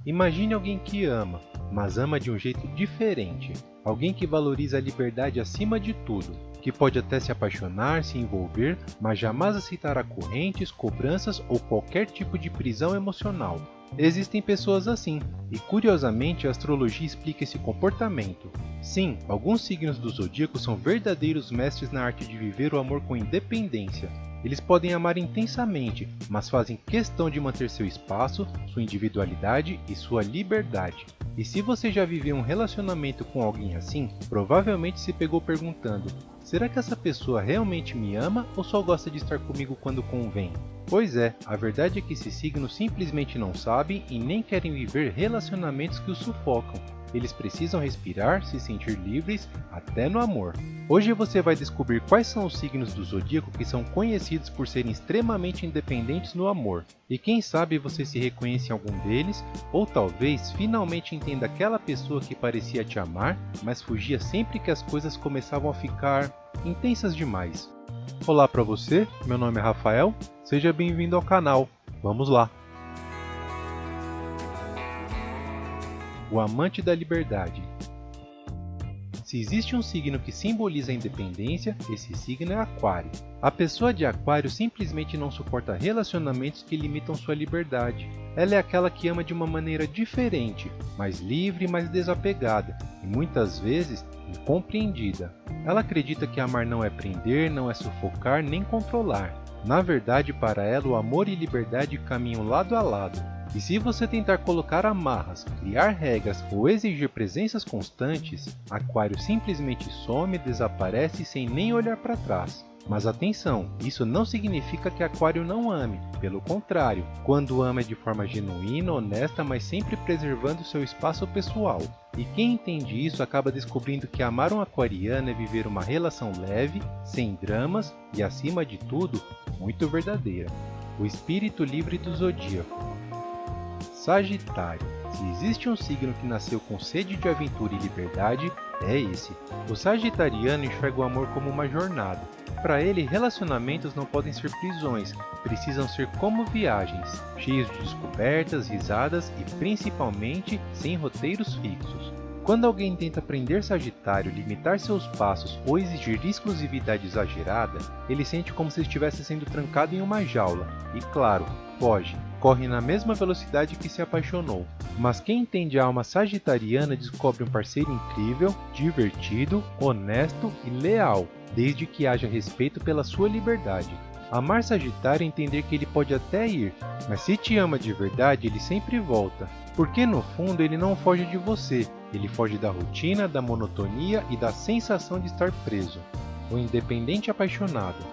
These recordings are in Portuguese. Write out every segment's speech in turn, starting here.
Imagine alguém que ama, mas ama de um jeito diferente. Alguém que valoriza a liberdade acima de tudo, que pode até se apaixonar, se envolver, mas jamais aceitará correntes, cobranças ou qualquer tipo de prisão emocional. Existem pessoas assim, e curiosamente a astrologia explica esse comportamento. Sim, alguns signos do zodíaco são verdadeiros mestres na arte de viver o amor com independência. Eles podem amar intensamente, mas fazem questão de manter seu espaço, sua individualidade e sua liberdade. E se você já viveu um relacionamento com alguém assim, provavelmente se pegou perguntando: será que essa pessoa realmente me ama ou só gosta de estar comigo quando convém? Pois é, a verdade é que esses signos simplesmente não sabem e nem querem viver relacionamentos que os sufocam. Eles precisam respirar, se sentir livres, até no amor. Hoje você vai descobrir quais são os signos do zodíaco que são conhecidos por serem extremamente independentes no amor. E quem sabe você se reconhece em algum deles, ou talvez finalmente entenda aquela pessoa que parecia te amar, mas fugia sempre que as coisas começavam a ficar intensas demais. Olá para você, meu nome é Rafael, seja bem-vindo ao canal. Vamos lá! O amante da liberdade. Se existe um signo que simboliza a independência, esse signo é Aquário. A pessoa de Aquário simplesmente não suporta relacionamentos que limitam sua liberdade. Ela é aquela que ama de uma maneira diferente, mais livre e mais desapegada, e muitas vezes incompreendida. Ela acredita que amar não é prender, não é sufocar nem controlar. Na verdade, para ela, o amor e liberdade caminham lado a lado. E se você tentar colocar amarras, criar regras ou exigir presenças constantes, Aquário simplesmente some, desaparece sem nem olhar para trás. Mas atenção, isso não significa que Aquário não ame, pelo contrário, quando ama é de forma genuína, honesta, mas sempre preservando seu espaço pessoal. E quem entende isso acaba descobrindo que amar um aquariano é viver uma relação leve, sem dramas e, acima de tudo, muito verdadeira. O espírito livre do zodíaco. Sagitário. Se existe um signo que nasceu com sede de aventura e liberdade, é esse. O sagitariano enxerga o amor como uma jornada. Para ele, relacionamentos não podem ser prisões, precisam ser como viagens, cheios de descobertas, risadas e principalmente sem roteiros fixos. Quando alguém tenta prender Sagitário, limitar seus passos ou exigir exclusividade exagerada, ele sente como se estivesse sendo trancado em uma jaula e, claro, foge. Corre na mesma velocidade que se apaixonou. Mas quem entende a alma sagitariana descobre um parceiro incrível, divertido, honesto e leal, desde que haja respeito pela sua liberdade. Amar Sagitário é entender que ele pode até ir, mas se te ama de verdade, ele sempre volta. Porque no fundo ele não foge de você, ele foge da rotina, da monotonia e da sensação de estar preso. O independente apaixonado.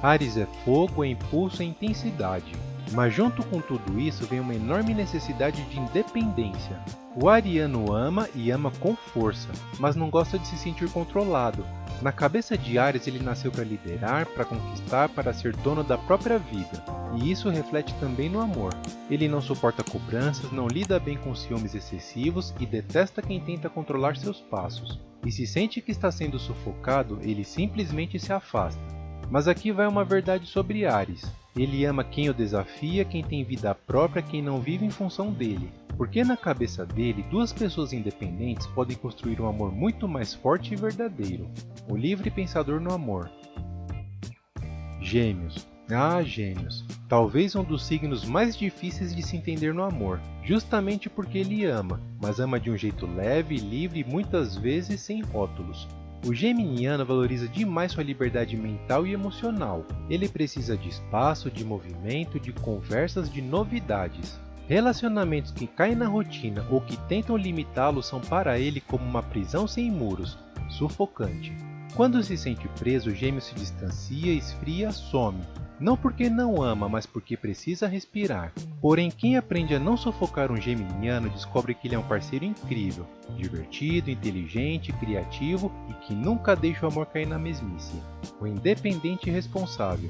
Áries é fogo, é impulso, é intensidade. Mas junto com tudo isso vem uma enorme necessidade de independência. O ariano ama e ama com força, mas não gosta de se sentir controlado. Na cabeça de Áries ele nasceu para liderar, para conquistar, para ser dono da própria vida. E isso reflete também no amor. Ele não suporta cobranças, não lida bem com ciúmes excessivos e detesta quem tenta controlar seus passos. E se sente que está sendo sufocado, ele simplesmente se afasta. Mas aqui vai uma verdade sobre Áries. Ele ama quem o desafia, quem tem vida própria, quem não vive em função dele. Porque na cabeça dele, duas pessoas independentes podem construir um amor muito mais forte e verdadeiro. O livre pensador no amor. Gêmeos. Gêmeos. Talvez um dos signos mais difíceis de se entender no amor. Justamente porque ele ama, mas ama de um jeito leve, livre e muitas vezes sem rótulos. O geminiano valoriza demais sua liberdade mental e emocional. Ele precisa de espaço, de movimento, de conversas, de novidades. Relacionamentos que caem na rotina ou que tentam limitá-lo são para ele como uma prisão sem muros, sufocante. Quando se sente preso, o gêmeo se distancia, esfria, some. Não porque não ama, mas porque precisa respirar. Porém, quem aprende a não sufocar um geminiano descobre que ele é um parceiro incrível, divertido, inteligente, criativo e que nunca deixa o amor cair na mesmice. O independente e responsável.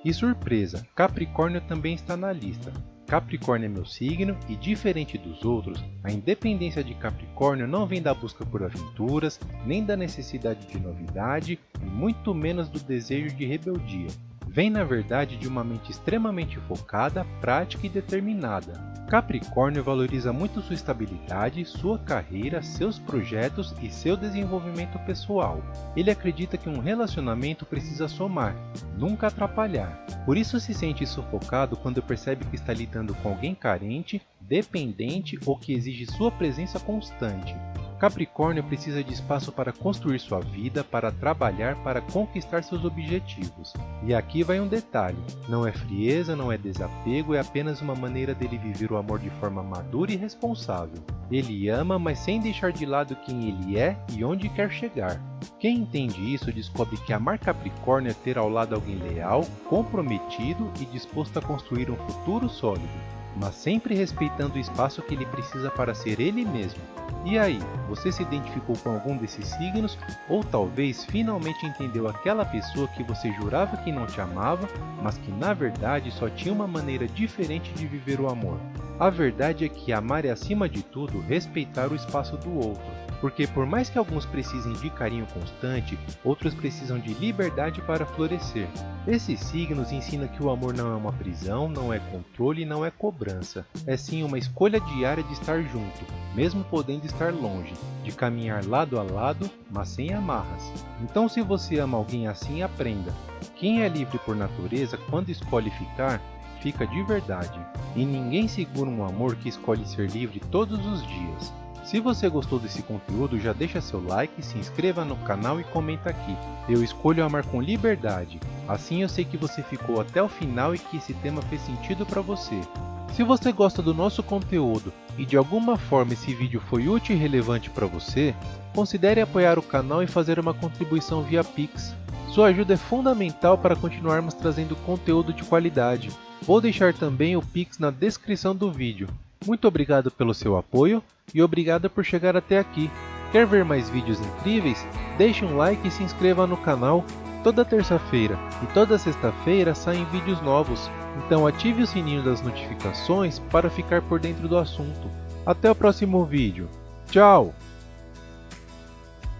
E surpresa, Capricórnio também está na lista. Capricórnio é meu signo e, diferente dos outros, a independência de Capricórnio não vem da busca por aventuras, nem da necessidade de novidade e muito menos do desejo de rebeldia. vem na verdade de uma mente extremamente focada, prática e determinada. Capricórnio valoriza muito sua estabilidade, sua carreira, seus projetos e seu desenvolvimento pessoal. Ele acredita que um relacionamento precisa somar, nunca atrapalhar. Por isso se sente sufocado quando percebe que está lidando com alguém carente, dependente ou que exige sua presença constante. Capricórnio precisa de espaço para construir sua vida, para trabalhar, para conquistar seus objetivos. E aqui vai um detalhe: não é frieza, não é desapego, é apenas uma maneira dele viver o amor de forma madura e responsável. Ele ama, mas sem deixar de lado quem ele é e onde quer chegar. Quem entende isso descobre que amar Capricórnio é ter ao lado alguém leal, comprometido e disposto a construir um futuro sólido, mas sempre respeitando o espaço que ele precisa para ser ele mesmo. E aí, você se identificou com algum desses signos ou talvez finalmente entendeu aquela pessoa que você jurava que não te amava, mas que na verdade só tinha uma maneira diferente de viver o amor? A verdade é que amar é acima de tudo respeitar o espaço do outro, porque por mais que alguns precisem de carinho constante, outros precisam de liberdade para florescer. Esses signos ensinam que o amor não é uma prisão, não é controle e não é cobrança. É sim uma escolha diária de estar junto, mesmo podendo estar longe, de caminhar lado a lado, mas sem amarras. Então se você ama alguém assim, aprenda. Quem é livre por natureza, quando escolhe ficar, fica de verdade. E ninguém segura um amor que escolhe ser livre todos os dias. Se você gostou desse conteúdo, já deixa seu like, se inscreva no canal e comenta aqui. Eu escolho amar com liberdade. Assim eu sei que você ficou até o final e que esse tema fez sentido para você. Se você gosta do nosso conteúdo e de alguma forma esse vídeo foi útil e relevante para você, considere apoiar o canal e fazer uma contribuição via Pix. Sua ajuda é fundamental para continuarmos trazendo conteúdo de qualidade. Vou deixar também o Pix na descrição do vídeo. Muito obrigado pelo seu apoio e obrigado por chegar até aqui. Quer ver mais vídeos incríveis? Deixe um like e se inscreva no canal. Toda terça-feira e toda sexta-feira saem vídeos novos, então ative o sininho das notificações para ficar por dentro do assunto. Até o próximo vídeo. Tchau!